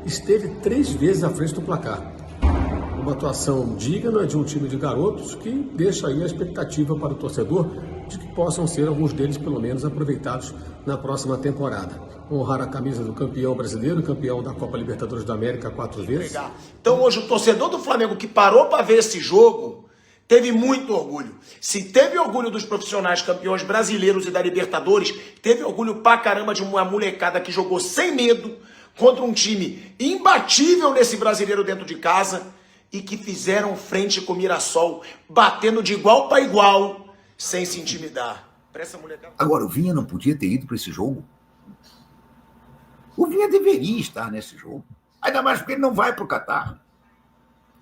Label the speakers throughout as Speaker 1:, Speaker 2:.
Speaker 1: esteve 3 vezes à frente do placar. Uma atuação digna de um time de garotos que deixa aí a expectativa para o torcedor de que possam ser alguns deles, pelo menos, aproveitados na próxima temporada. Honrar a camisa do campeão brasileiro, campeão da Copa Libertadores da América 4 vezes.
Speaker 2: Então hoje o torcedor do Flamengo que parou para ver esse jogo teve muito orgulho. Se teve orgulho dos profissionais campeões brasileiros e da Libertadores, teve orgulho pra caramba de uma molecada que jogou sem medo contra um time imbatível nesse brasileiro dentro de casa e que fizeram frente com o Mirassol, batendo de igual para igual, sem se intimidar. Pra essa molecada...
Speaker 3: Agora, o Vinha não podia ter ido para esse jogo? O Vinha deveria estar nesse jogo. Ainda mais porque ele não vai para o Catar.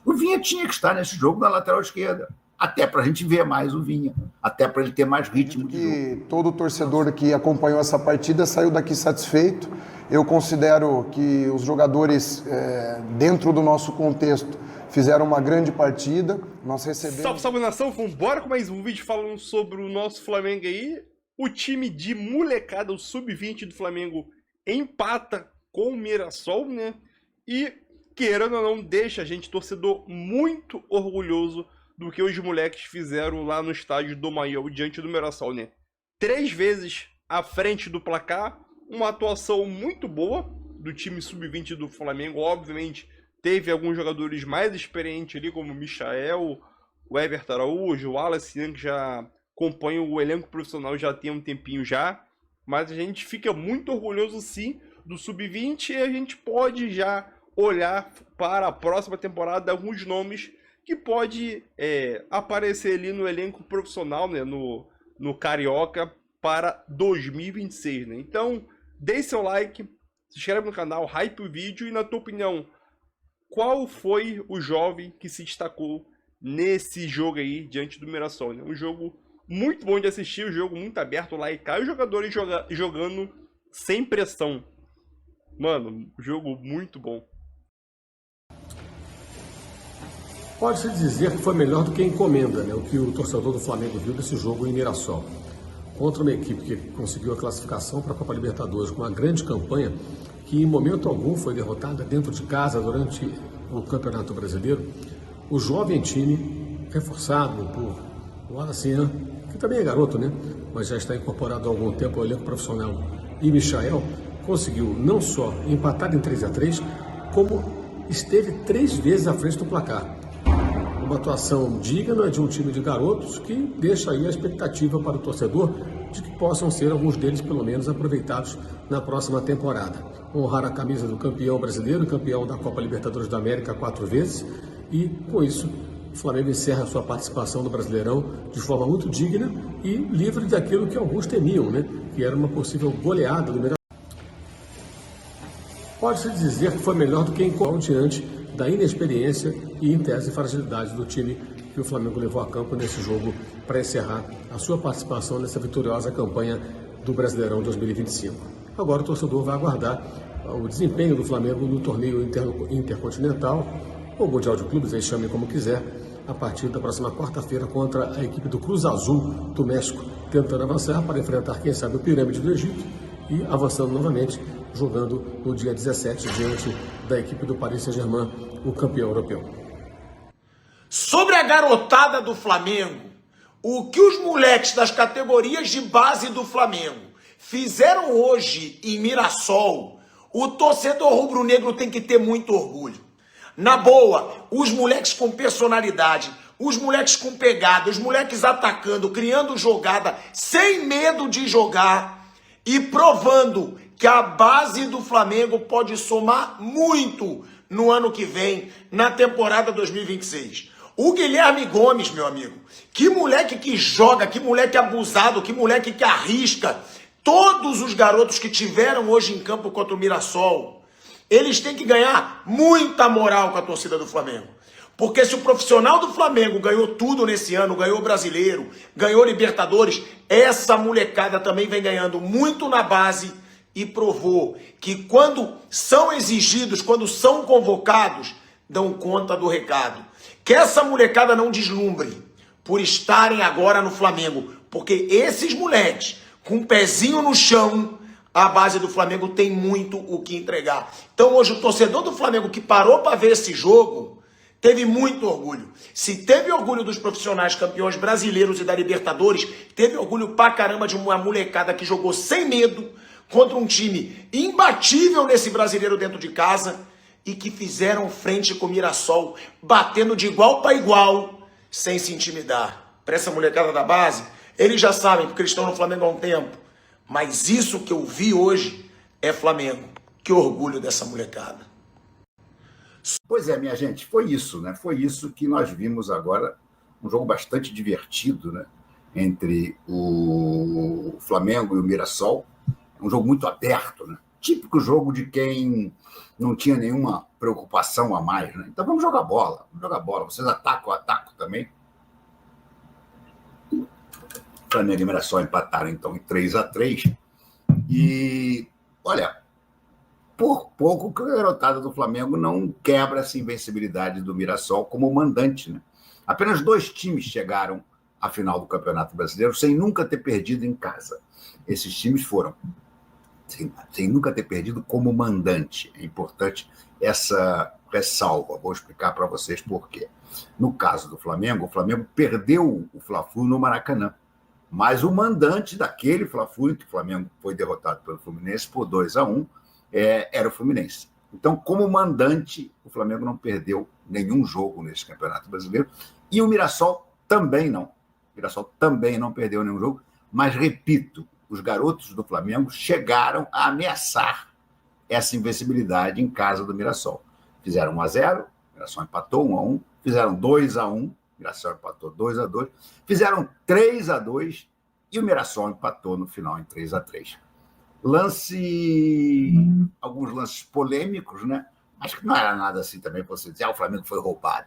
Speaker 3: O Vinha tinha que estar nesse jogo na lateral esquerda. Até para a gente ver mais o Vinha. Até para ele ter mais ritmo de jogo.
Speaker 4: Todo torcedor que acompanhou essa partida saiu daqui satisfeito. Eu considero que os jogadores, dentro do nosso contexto, fizeram uma grande partida. Nós recebemos...
Speaker 5: Salve, salve nação! Vambora com mais um vídeo falando sobre o nosso Flamengo aí. O time de molecada, o Sub-20 do Flamengo, empata com o Mirassol, né? E, querendo ou não, deixa a gente, torcedor, muito orgulhoso do que os moleques fizeram lá no estádio do Maior, diante do Mirassol, né? 3 vezes à frente do placar, uma atuação muito boa do time Sub-20 do Flamengo. Obviamente, teve alguns jogadores mais experientes ali, como o Michael, o Everton Araújo, o Wallace, que já acompanha o elenco profissional já tem um tempinho já. Mas a gente fica muito orgulhoso, sim, do Sub-20 e a gente pode já olhar para a próxima temporada alguns nomes que pode aparecer ali no elenco profissional, né, no Carioca para 2026, né? Então, deixe seu like, se inscreve no canal, hype o vídeo e, na tua opinião, qual foi o jovem que se destacou nesse jogo aí diante do Mirassol, né? Um jogo muito bom de assistir, um jogo muito aberto lá e cá, e os jogadores jogando sem pressão. Mano, jogo muito bom.
Speaker 1: Pode-se dizer que foi melhor do que a encomenda, né? O que o torcedor do Flamengo viu desse jogo em Mirassol. Contra uma equipe que conseguiu a classificação para a Copa Libertadores com uma grande campanha, que em momento algum foi derrotada dentro de casa durante o Campeonato Brasileiro, o jovem time, reforçado por Wallace, que também é garoto, né? Mas já está incorporado há algum tempo ao elenco profissional, e Michael, conseguiu não só empatar em 3-3, como esteve 3 vezes à frente do placar. Uma atuação digna de um time de garotos que deixa aí a expectativa para o torcedor de que possam ser alguns deles, pelo menos, aproveitados na próxima temporada. Honrar a camisa do campeão brasileiro, campeão da Copa Libertadores da América 4 vezes, e com isso o Flamengo encerra sua participação no Brasileirão de forma muito digna e livre daquilo que alguns temiam, né? Que era uma possível goleada do Mirassol. Pode-se dizer que foi melhor do que diante da inexperiência e, em tese, fragilidade do time que o Flamengo levou a campo nesse jogo para encerrar a sua participação nessa vitoriosa campanha do Brasileirão 2025. Agora o torcedor vai aguardar o desempenho do Flamengo no torneio intercontinental, ou Mundial de Clubes, aí chame como quiser, a partir da próxima quarta-feira contra a equipe do Cruz Azul do México, tentando avançar para enfrentar, quem sabe, o Pirâmide do Egito e avançando novamente, jogando no dia 17 diante da equipe do Paris Saint-Germain, o campeão europeu.
Speaker 2: Sobre a garotada do Flamengo, o que os moleques das categorias de base do Flamengo fizeram hoje em Mirassol, o torcedor rubro-negro tem que ter muito orgulho. Na boa, os moleques com personalidade, os moleques com pegada, os moleques atacando, criando jogada, sem medo de jogar e provando que a base do Flamengo pode somar muito no ano que vem, na temporada 2026. O Guilherme Gomes, meu amigo, que moleque que joga, que moleque abusado, que moleque que arrisca. Todos os garotos que tiveram hoje em campo contra o Mirassol, eles têm que ganhar muita moral com a torcida do Flamengo. Porque se o profissional do Flamengo ganhou tudo nesse ano, ganhou o Brasileiro, ganhou Libertadores, essa molecada também vem ganhando muito na base e provou que quando são exigidos, quando são convocados, dão conta do recado. Que essa molecada não deslumbre por estarem agora no Flamengo, porque esses moleques, com um pezinho no chão, a base do Flamengo tem muito o que entregar. Então hoje o torcedor do Flamengo que parou para ver esse jogo teve muito orgulho. Se teve orgulho dos profissionais campeões brasileiros e da Libertadores, teve orgulho pra caramba de uma molecada que jogou sem medo contra um time imbatível nesse brasileiro dentro de casa e que fizeram frente com o Mirassol, batendo de igual para igual, sem se intimidar. Para essa molecada da base, eles já sabem, porque eles estão no Flamengo há um tempo. Mas isso que eu vi hoje é Flamengo. Que orgulho dessa molecada.
Speaker 3: Pois é, minha gente, foi isso, né? Foi isso que nós vimos agora, um jogo bastante divertido, né? Entre o Flamengo e o Mirassol. Um jogo muito aberto, né? Típico jogo de quem não tinha nenhuma preocupação a mais, né? Então vamos jogar bola, Vocês atacam, eu ataco também. Flamengo e Mirassol empataram, então, em 3-3. E, olha, por pouco que a garotada do Flamengo não quebra essa invencibilidade do Mirassol como mandante, né? Apenas 2 times chegaram à final do Campeonato Brasileiro sem nunca ter perdido em casa. Esses times foram sem nunca ter perdido como mandante. É importante essa ressalva. Vou explicar para vocês por quê. No caso do Flamengo, o Flamengo perdeu o Fla-Flu no Maracanã. Mas o mandante daquele Fla-Flu, em que o Flamengo foi derrotado pelo Fluminense por 2-1, era o Fluminense. Então, como mandante, o Flamengo não perdeu nenhum jogo nesse Campeonato Brasileiro. E o Mirassol também não. O Mirassol também não perdeu nenhum jogo. Mas, repito, os garotos do Flamengo chegaram a ameaçar essa invencibilidade em casa do Mirassol. Fizeram 1-0, o Mirassol empatou 1-1, fizeram 2-1, o Mirassol empatou 2-2, fizeram 3-2 e o Mirassol empatou no final em 3-3. Alguns lances polêmicos, né? Acho que não era nada assim também para você dizer, o Flamengo foi roubado.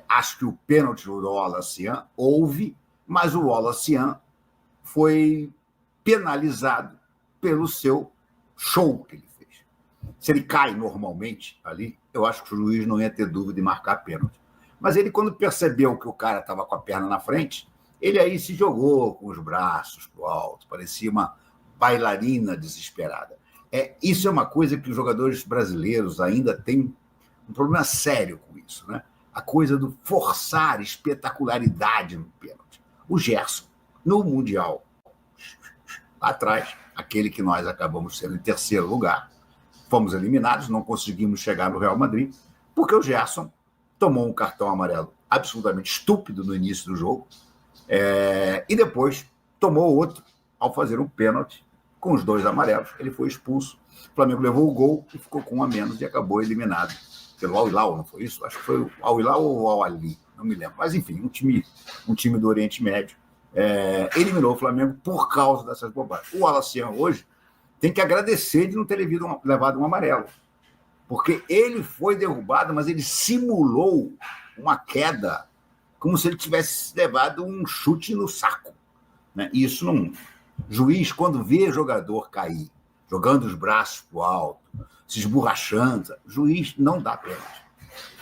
Speaker 3: Acho que o pênalti do Wallace houve, mas o Wallace foi penalizado pelo seu show que ele fez. Se ele cai normalmente ali, eu acho que o juiz não ia ter dúvida de marcar pênalti. Mas ele, quando percebeu que o cara estava com a perna na frente, ele aí se jogou com os braços para o alto, parecia uma bailarina desesperada. Isso é uma coisa que os jogadores brasileiros ainda têm um problema sério com isso, né? A coisa do forçar espetacularidade no pênalti. O Gerson, no Mundial, lá atrás, aquele que nós acabamos sendo em terceiro lugar, fomos eliminados, não conseguimos chegar no Real Madrid, porque o Gerson tomou um cartão amarelo absolutamente estúpido no início do jogo, e depois tomou outro ao fazer um pênalti com os 2 amarelos. Ele foi expulso, o Flamengo levou o gol e ficou com 1 a menos e acabou eliminado pelo Al Hilal, não foi isso? Acho que foi o Al Hilal ou o Al Ali, não me lembro. Mas, enfim, um time do Oriente Médio eliminou o Flamengo por causa dessas bobagens. O Wallace hoje tem que agradecer de não ter levado um amarelo, porque ele foi derrubado, mas ele simulou uma queda como se ele tivesse levado um chute no saco, né? Isso não... Juiz, quando vê jogador cair, jogando os braços para o alto, se esborrachando, juiz não dá pênalti.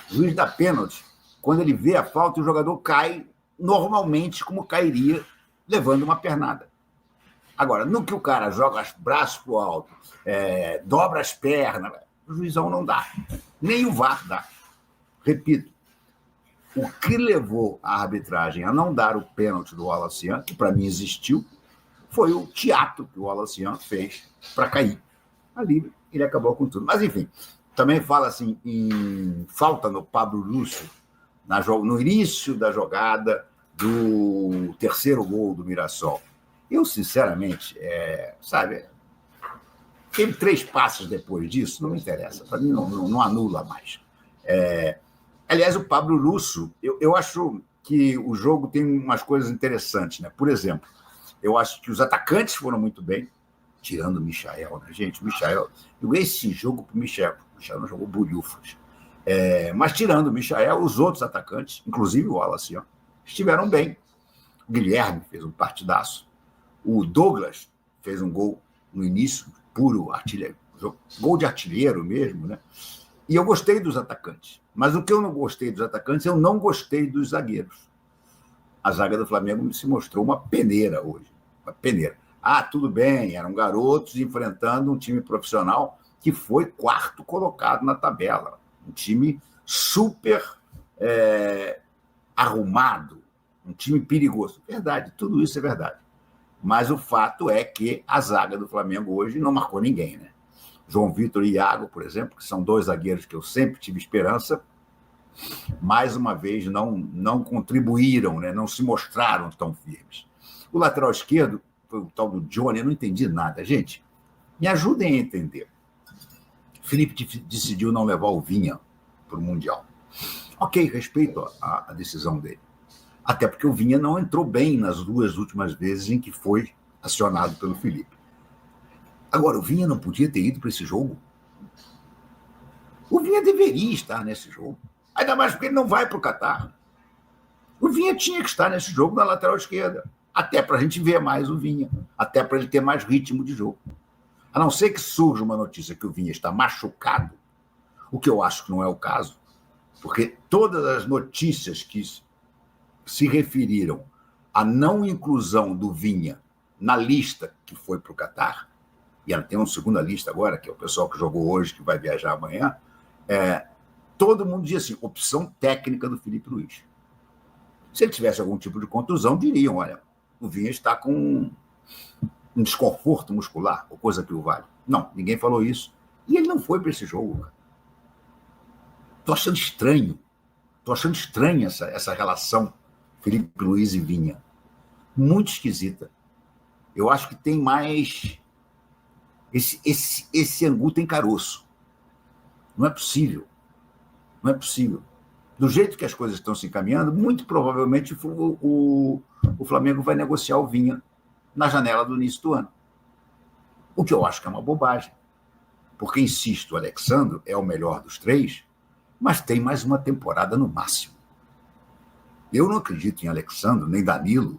Speaker 3: Juiz dá pênalti quando ele vê a falta e o jogador cai normalmente como cairia levando uma pernada. Agora, no que o cara joga os braços para o alto, dobra as pernas, o juizão não dá. Nem o VAR dá. Repito, o que levou a arbitragem a não dar o pênalti do Wallace, que para mim existiu, foi o teatro que o Wallace fez para cair. Ali ele acabou com tudo. Mas, enfim, também fala assim em falta no Pablo Lúcio, no início da jogada do terceiro gol do Mirassol. Eu, sinceramente, teve 3 passes depois disso, não me interessa. Para mim, não anula mais. Aliás, o Pablo Lúcio, eu acho que o jogo tem umas coisas interessantes, né? Por exemplo, eu acho que os atacantes foram muito bem, tirando o Michael, né, gente? O Michael, esse jogo para o Michael não jogou bolhufas. Mas tirando o Michael, os outros atacantes, inclusive o Wallace, estiveram bem. O Guilherme fez um partidaço. O Douglas fez um gol no início, puro artilheiro, gol de artilheiro mesmo, né? E eu gostei dos atacantes. Mas o que eu não gostei dos atacantes, eu não gostei dos zagueiros. A zaga do Flamengo se mostrou uma peneira hoje. Uma peneira. Ah, tudo bem, eram garotos enfrentando um time profissional que foi 4º colocado na tabela. Um time super arrumado, um time perigoso. Verdade, tudo isso é verdade. Mas o fato é que a zaga do Flamengo hoje não marcou ninguém, né? João Vitor e Iago, por exemplo, que são 2 zagueiros que eu sempre tive esperança, mais uma vez não contribuíram, né? Não se mostraram tão firmes. O lateral esquerdo foi o tal do Johnny, eu não entendi nada. Gente, me ajudem a entender. Felipe decidiu não levar o Vinha para o Mundial. Ok, respeito a decisão dele. Até porque o Vinha não entrou bem nas 2 últimas vezes em que foi acionado pelo Felipe. Agora, o Vinha não podia ter ido para esse jogo? O Vinha deveria estar nesse jogo. Ainda mais porque ele não vai para o Catar. O Vinha tinha que estar nesse jogo na lateral esquerda. Até para a gente ver mais o Vinha. Até para ele ter mais ritmo de jogo. A não ser que surja uma notícia que o Vinha está machucado, o que eu acho que não é o caso, porque todas as notícias que se referiram à não inclusão do Vinha na lista que foi para o Catar, e ela tem uma segunda lista agora, que é o pessoal que jogou hoje, que vai viajar amanhã, todo mundo diz assim, opção técnica do Felipe Luiz. Se ele tivesse algum tipo de contusão, diriam, olha, o Vinha está com um desconforto muscular, ou coisa que o vale. Não, ninguém falou isso. E ele não foi para esse jogo, cara. Estou achando estranha essa relação Felipe Luiz e Vinha. Muito esquisita. Eu acho que tem mais... Esse angu tem caroço. Não é possível. Não é possível. Do jeito que as coisas estão se encaminhando, muito provavelmente o Flamengo vai negociar o Vinha na janela do início do ano. O que eu acho que é uma bobagem. Porque, insisto, o Alexandre é o melhor dos 3, mas tem mais uma temporada no máximo. Eu não acredito em Alexandre, nem Danilo,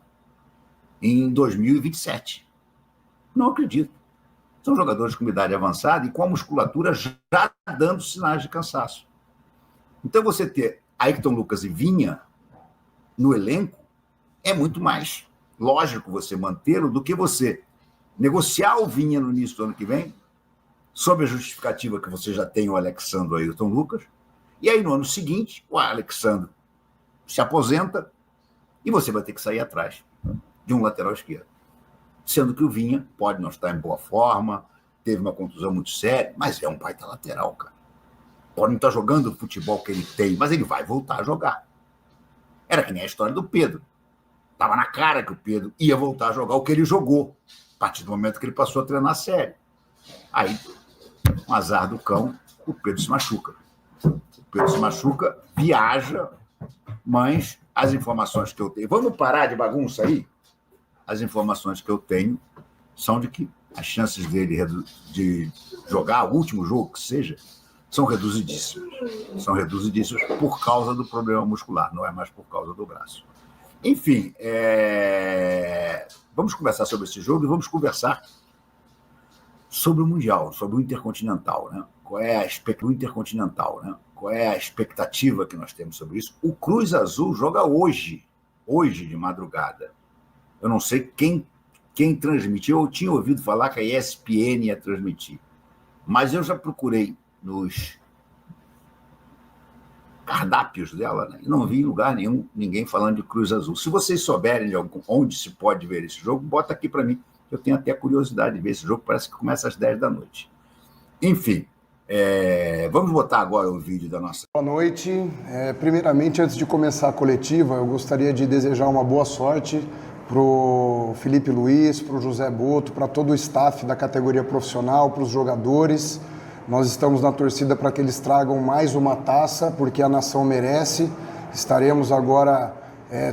Speaker 3: em 2027. Não acredito. São jogadores com idade avançada e com a musculatura já dando sinais de cansaço. Então, você ter Ayrton Lucas e Vinha no elenco é muito mais lógico você mantê-lo do que você negociar o Vinha no início do ano que vem, sob a justificativa que você já tem o Alexandre ou Ayrton Lucas, e aí no ano seguinte o Alexandre se aposenta e você vai ter que sair atrás de um lateral esquerdo. Sendo que o Vinha pode não estar em boa forma, teve uma contusão muito séria, mas é um baita lateral, cara. Pode não estar jogando o futebol que ele tem, mas ele vai voltar a jogar. Era que nem a história do Pedro. Estava na cara que o Pedro ia voltar a jogar o que ele jogou, a partir do momento que ele passou a treinar sério. Aí, um azar do cão, o Pedro se machuca. O Pedro se machuca, viaja, mas as informações que eu tenho... Vamos parar de bagunça aí? As informações que eu tenho são de que as chances dele de jogar o último jogo que seja são reduzidíssimas. São reduzidíssimas por causa do problema muscular, não é mais por causa do braço. Enfim, vamos conversar sobre esse jogo e vamos conversar sobre o Mundial, sobre o Intercontinental, né? Qual é a Intercontinental, né? Qual é a expectativa que nós temos sobre isso? O Cruz Azul joga hoje de madrugada. Eu não sei quem transmitiu, eu tinha ouvido falar que a ESPN ia transmitir, mas eu já procurei nos cardápios dela, né? E não vi em lugar nenhum ninguém falando de Cruz Azul. Se vocês souberem de onde se pode ver esse jogo, bota aqui para mim. Eu tenho até curiosidade de ver esse jogo, parece que começa às 10 da noite. Enfim, vamos botar agora o vídeo da nossa...
Speaker 4: Boa noite. Primeiramente, antes de começar a coletiva, eu gostaria de desejar uma boa sorte para o Felipe Luiz, para o José Boto, para todo o staff da categoria profissional, para os jogadores. Nós estamos na torcida para que eles tragam mais uma taça, porque a nação merece. Estaremos agora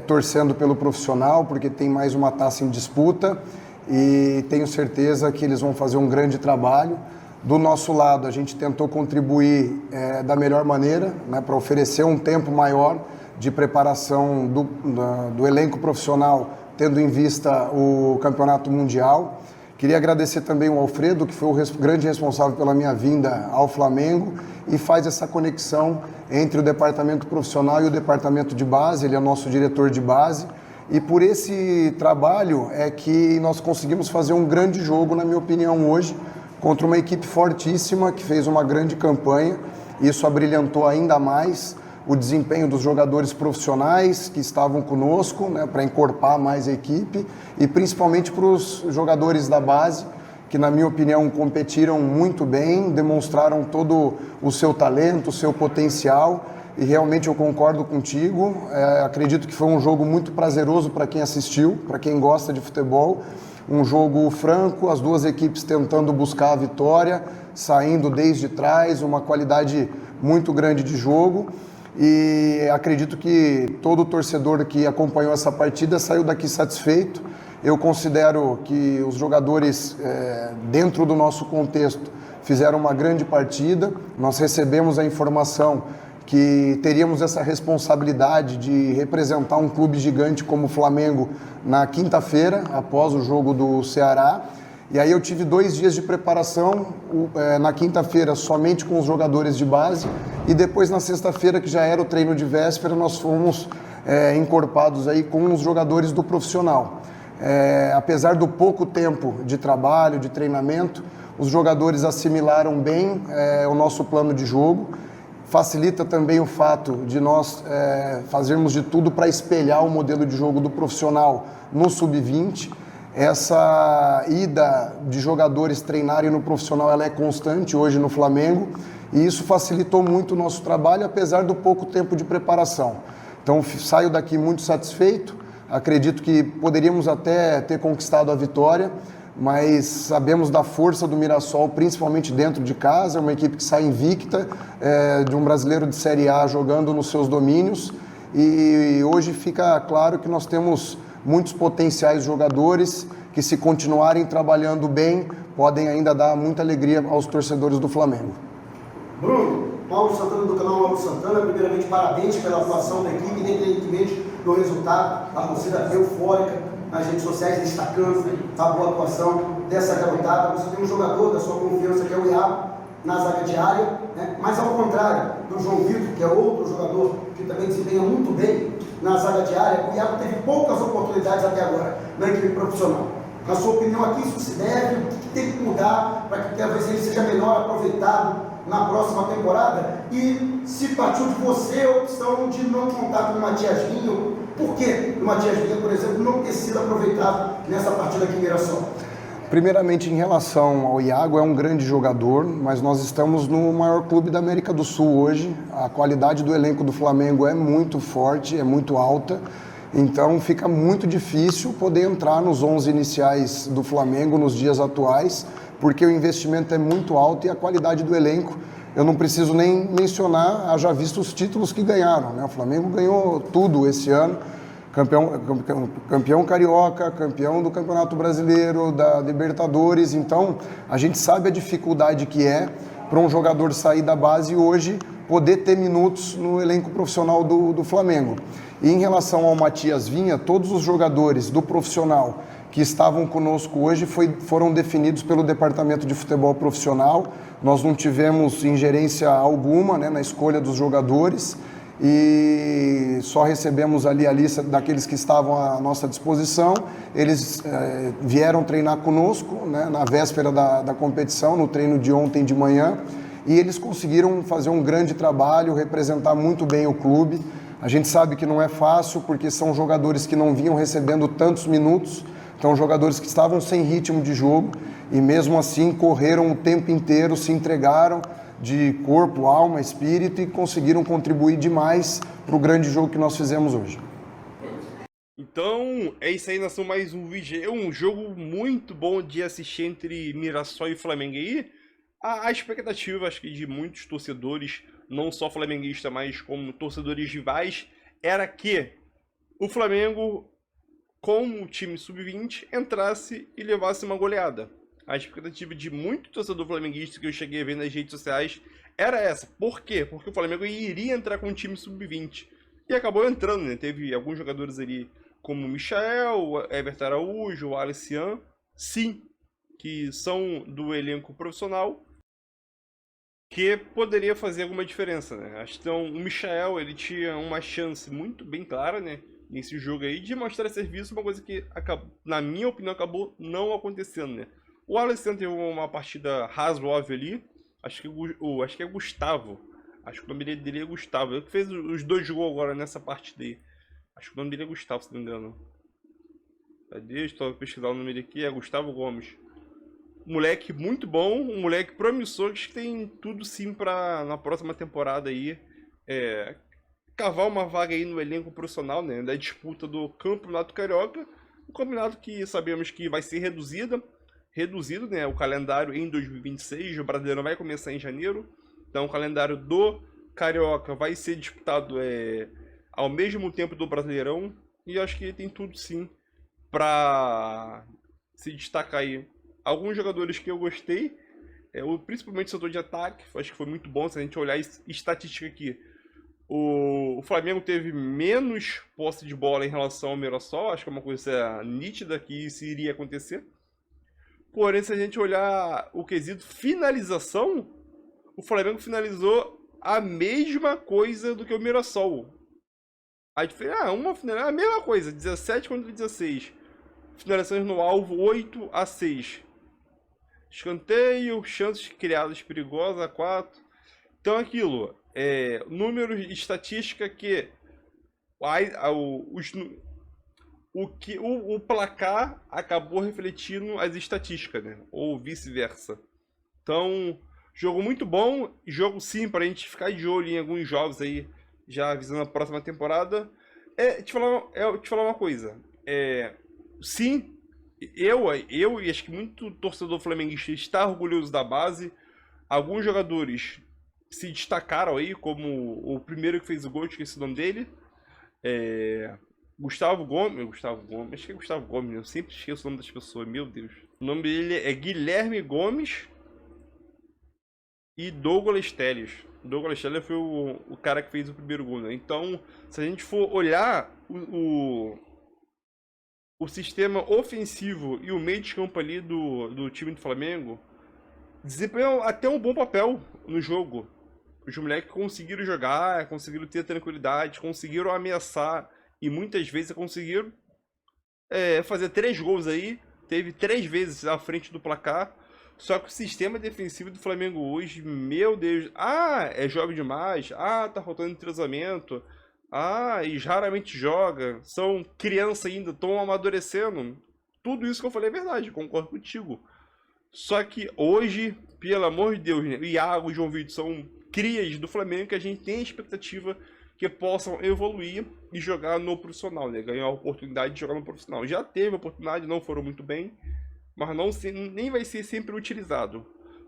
Speaker 4: torcendo pelo profissional, porque tem mais uma taça em disputa e tenho certeza que eles vão fazer um grande trabalho. Do nosso lado, a gente tentou contribuir da melhor maneira, né, para oferecer um tempo maior de preparação do elenco profissional, tendo em vista o Campeonato Mundial. Queria agradecer também o Alfredo, que foi o grande responsável pela minha vinda ao Flamengo e faz essa conexão entre o departamento profissional e o departamento de base. Ele é nosso diretor de base E por esse trabalho é que nós conseguimos fazer um grande jogo, na minha opinião, hoje, contra uma equipe fortíssima que fez uma grande campanha. Isso abrilhantou ainda mais o desempenho dos jogadores profissionais que estavam conosco, né, para encorpar mais a equipe, e principalmente para os jogadores da base, que, na minha opinião, competiram muito bem, demonstraram todo o seu talento, o seu potencial, e realmente eu concordo contigo. Acredito que foi um jogo muito prazeroso para quem assistiu, para quem gosta de futebol. Um jogo franco, as duas equipes tentando buscar a vitória, saindo desde trás, uma qualidade muito grande de jogo. E acredito que todo torcedor que acompanhou essa partida saiu daqui satisfeito. Eu considero que os jogadores, dentro do nosso contexto, fizeram uma grande partida. Nós recebemos a informação que teríamos essa responsabilidade de representar um clube gigante como o Flamengo na quinta-feira, após o jogo do Ceará. E aí eu tive 2 dias de preparação, na quinta-feira somente com os jogadores de base, e depois na sexta-feira, que já era o treino de véspera, nós fomos encorpados aí com os jogadores do profissional. Apesar do pouco tempo de trabalho, de treinamento, os jogadores assimilaram bem o nosso plano de jogo. Facilita também o fato de nós fazermos de tudo para espelhar o modelo de jogo do profissional no sub-20. Essa ida de jogadores treinarem no profissional, ela é constante hoje no Flamengo, e isso facilitou muito o nosso trabalho, apesar do pouco tempo de preparação. Então saio daqui muito satisfeito, acredito que poderíamos até ter conquistado a vitória, mas sabemos da força do Mirassol, principalmente dentro de casa. É uma equipe que sai invicta, de um brasileiro de Série A jogando nos seus domínios, e hoje fica claro que nós temos muitos potenciais jogadores que, se continuarem trabalhando bem, podem ainda dar muita alegria aos torcedores do Flamengo.
Speaker 6: Bruno, Paulo Santana do canal Paulo Santana, primeiramente parabéns pela atuação da equipe, independentemente do resultado, a torcida eufórica nas redes sociais, destacando a boa atuação dessa garotada. Você tem um jogador da sua confiança, que é o Iago, na zaga de área, né? Mas ao contrário do João Vitor, que é outro jogador que também desempenha muito bem na zaga de área, o Iago teve poucas oportunidades até agora na equipe profissional. Na sua opinião, a que isso se deve? O que tem que mudar para que talvez ele seja melhor aproveitado na próxima temporada? E se partiu de você a opção de não contar com o Matias Vinha, por que o Matias Vinha, por exemplo, não ter sido aproveitado nessa partida aqui em Mirassol?
Speaker 4: Primeiramente, em relação ao Iago, é um grande jogador, mas nós estamos no maior clube da América do Sul hoje. A qualidade do elenco do Flamengo é muito forte, é muito alta, então fica muito difícil poder entrar nos 11 iniciais do Flamengo nos dias atuais, porque o investimento é muito alto e a qualidade do elenco, eu não preciso nem mencionar, haja visto os títulos que ganharam, né? O Flamengo ganhou tudo esse ano. Campeão carioca, campeão do Campeonato Brasileiro, da Libertadores. Então, a gente sabe a dificuldade que é para um jogador sair da base e hoje poder ter minutos no elenco profissional do Flamengo. E em relação ao Matias Vinha, todos os jogadores do profissional que estavam conosco hoje foram definidos pelo Departamento de Futebol Profissional. Nós não tivemos ingerência alguma, né, na escolha dos jogadores, e só recebemos ali a lista daqueles que estavam à nossa disposição. Eles vieram treinar conosco, né, na véspera da competição, no treino de ontem de manhã, e eles conseguiram fazer um grande trabalho, representar muito bem o clube. A gente sabe que não é fácil, porque são jogadores que não vinham recebendo tantos minutos, então jogadores que estavam sem ritmo de jogo, e mesmo assim correram o tempo inteiro, se entregaram de corpo, alma, espírito, e conseguiram contribuir demais para o grande jogo que nós fizemos hoje.
Speaker 5: Então, é isso aí, nação, mais um vídeo. É um jogo muito bom de assistir entre Mirassol e Flamengo aí. A expectativa, acho que de muitos torcedores, não só flamenguistas, mas como torcedores rivais, era que o Flamengo, com o time sub-20, entrasse e levasse uma goleada. A expectativa de muito torcedor flamenguista que eu cheguei a ver nas redes sociais era essa. Por quê? Porque o Flamengo iria entrar com um time sub-20. E acabou entrando, né? Teve alguns jogadores ali, como o Michael, Everton Araújo, o Alessian, sim, que são do elenco profissional, que poderia fazer alguma diferença, né? Então, o Michael, ele tinha uma chance muito bem clara, né, nesse jogo aí, de mostrar serviço, uma coisa que, na minha opinião, acabou não acontecendo, né? O Alessandro teve uma partida razoável ali, acho que é Gustavo, acho que o nome dele é Gustavo, ele que fez os 2 gols agora nessa partida aí. Acho que o nome dele é Gustavo, se não me engano. Cadê? Estou pesquisando o nome dele aqui, é Gustavo Gomes. Moleque muito bom, um moleque promissor que tem tudo sim para na próxima temporada aí cavar uma vaga aí no elenco profissional, né, da disputa do Campeonato Carioca, um campeonato que sabemos que vai ser reduzido, né, o calendário em 2026, o Brasileirão vai começar em janeiro, então o calendário do Carioca vai ser disputado ao mesmo tempo do Brasileirão, e acho que tem tudo sim para se destacar aí. Alguns jogadores que eu gostei, principalmente o setor de ataque, acho que foi muito bom. Se a gente olhar estatística aqui, o Flamengo teve menos posse de bola em relação ao Mirassol, acho que é uma coisa nítida que isso iria acontecer. Porém, se a gente olhar o quesito finalização, o Flamengo finalizou a mesma coisa do que o Mirassol. A diferença, a mesma coisa, 17 contra 16. Finalizações no alvo, 8-6. Escanteio, chances criadas perigosas, 4. Então aquilo, números de estatística que o placar acabou refletindo as estatísticas, né? Ou vice-versa. Então, jogo muito bom, jogo sim para a gente ficar de olho em alguns jogos aí, já avisando a próxima temporada. Te falar uma coisa, sim, eu e acho que muito torcedor flamenguista está orgulhoso da base. Alguns jogadores se destacaram aí, como o primeiro que fez o gol, esqueci o nome dele. Gustavo Gomes, acho que é Gustavo Gomes, eu sempre esqueço o nome das pessoas, meu Deus. O nome dele é Guilherme Gomes e Douglas Telles. Douglas Telles foi o cara que fez o primeiro gol, né? Então, se a gente for olhar o sistema ofensivo e o meio de campo ali do time do Flamengo, desempenham até um bom papel no jogo. Os moleques conseguiram jogar, conseguiram ter tranquilidade, conseguiram ameaçar e muitas vezes conseguiram fazer 3 gols aí. Teve 3 vezes à frente do placar. Só que o sistema defensivo do Flamengo hoje, meu Deus, joga demais, tá faltando entrosamento, e raramente joga, são criança ainda, estão amadurecendo. Tudo isso que eu falei é verdade, concordo contigo. Só que hoje, pelo amor de Deus, né, o Iago e o João Vitor são crias do Flamengo que a gente tem a expectativa que possam evoluir e jogar no profissional, né? Ganhar a oportunidade de jogar no profissional. Já teve a oportunidade, não foram muito bem, mas nem vai ser sempre utilizado.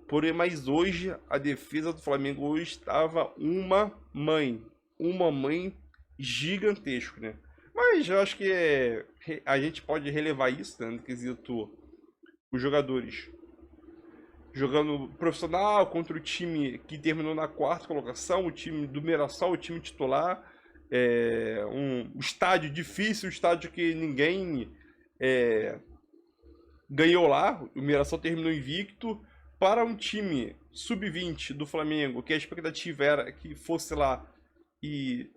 Speaker 5: Porém, mas hoje, a defesa do Flamengo hoje estava uma mãe gigantesca, né? Mas eu acho que a gente pode relevar isso, né, no quesito os jogadores jogando profissional contra o time que terminou na 4ª colocação, o time do Mirassol, o time titular, um estádio difícil, um estádio que ninguém ganhou lá, o Mirassol terminou invicto, para um time sub-20 do Flamengo, que a expectativa era que fosse lá e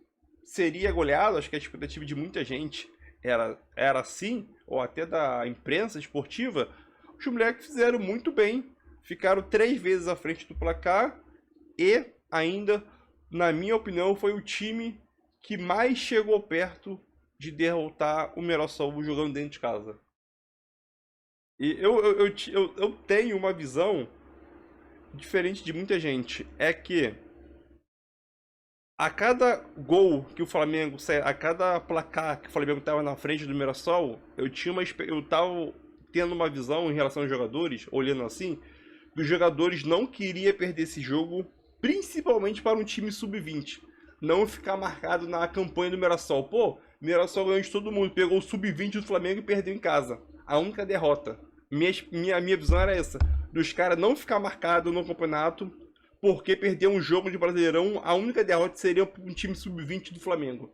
Speaker 5: seria goleado, acho que a expectativa de muita gente era assim, ou até da imprensa esportiva, os moleques fizeram muito bem, ficaram 3 vezes à frente do placar e ainda, na minha opinião, foi o time que mais chegou perto de derrotar o Mirassol jogando dentro de casa. E eu tenho uma visão diferente de muita gente, é que a cada gol que o Flamengo, a cada placar que o Flamengo estava na frente do Mirassol, eu tava tendo uma visão em relação aos jogadores, olhando assim, que os jogadores não queriam perder esse jogo, principalmente para um time sub-20. Não ficar marcado na campanha do Mirassol. Pô, Mirassol ganhou de todo mundo, pegou o sub-20 do Flamengo e perdeu em casa. A única derrota. Minha visão era essa, dos caras não ficar marcado no campeonato, porque perder um jogo de Brasileirão, a única derrota seria um time sub-20 do Flamengo.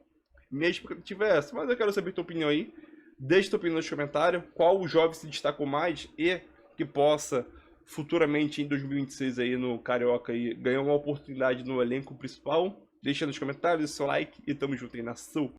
Speaker 5: Minha expectativa é essa, mas eu quero saber tua opinião aí. Deixa tua opinião nos comentários, qual o jovem se destacou mais e que possa futuramente em 2026 aí no Carioca aí, ganhar uma oportunidade no elenco principal. Deixa nos comentários seu like e tamo junto aí, nação.